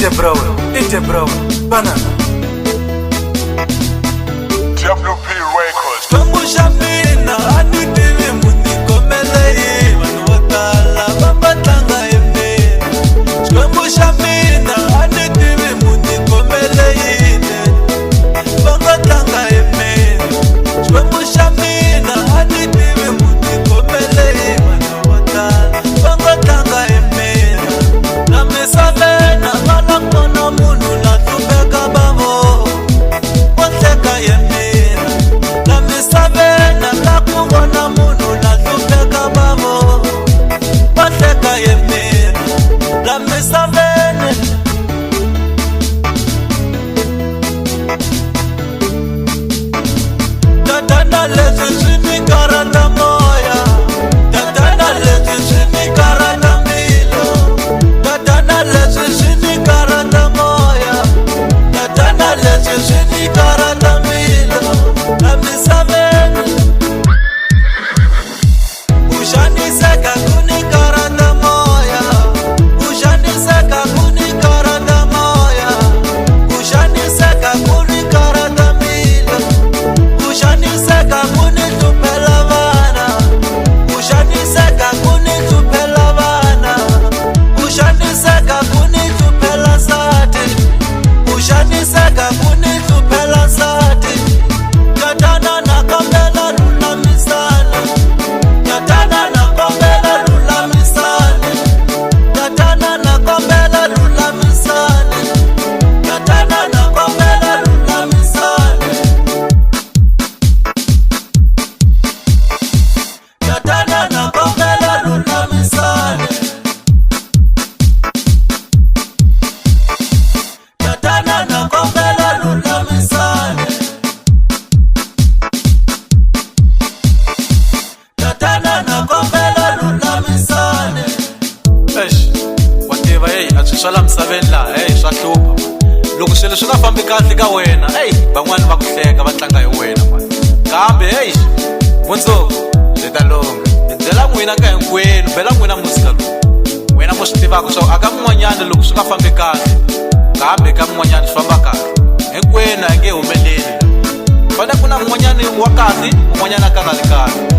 DJ Bro, Banana. WP Records. Kamusha mina anitiwe munikomele vanotala vamatanga emeni. Kamusha mina anitiwe munikomele vamatanga emeni. Kamusha mina anitiwe munikomele vanotala vamatanga emeni. Na misavena malakona munu la tubeka bavo. Wanteka emeni. Sabena la kubona munu la tupeka babo Patleka yemira La misabene Tatana lezi chini karata moya Tatana lezi chini karata milo Tatana lezi chini karata moya Tatana lezi chini karata milo La misabene Swala msaveni la swa hlupha loko swilo swi nga fambi kahle ka wena van'wani va ku hleka va tlanga hi wena mani kambe mundzuku swi ta lunga byela n'wina ka hinkwenu bela n'wina muzika lowu n'wina mo swi tivaka swa aka mun'wanyana loko swi nga fambi kahle kambe ka mun'wanyana swi famba kahle hinkwenu a nge humeleli fane ku na mun'wanyana wa kahle mun'wanyana ka nga ri kahle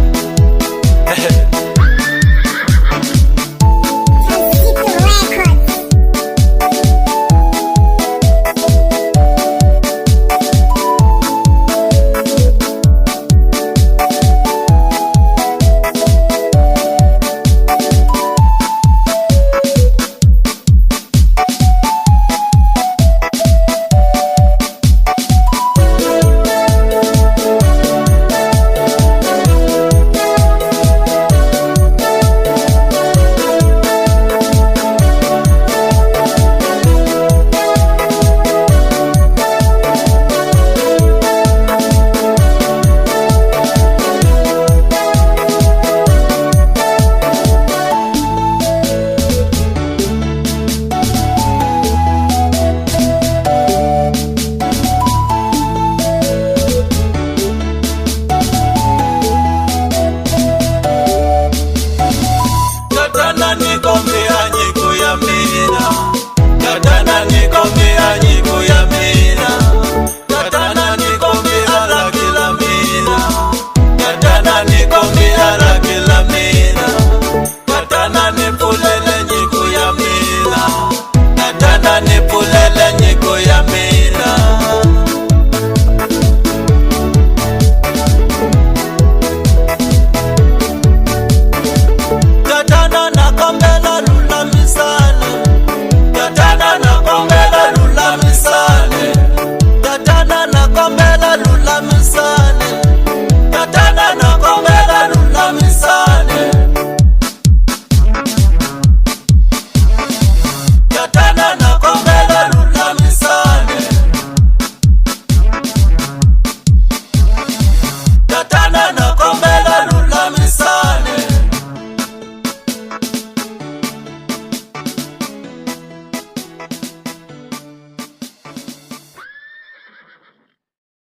Nikombe anyiko ya mina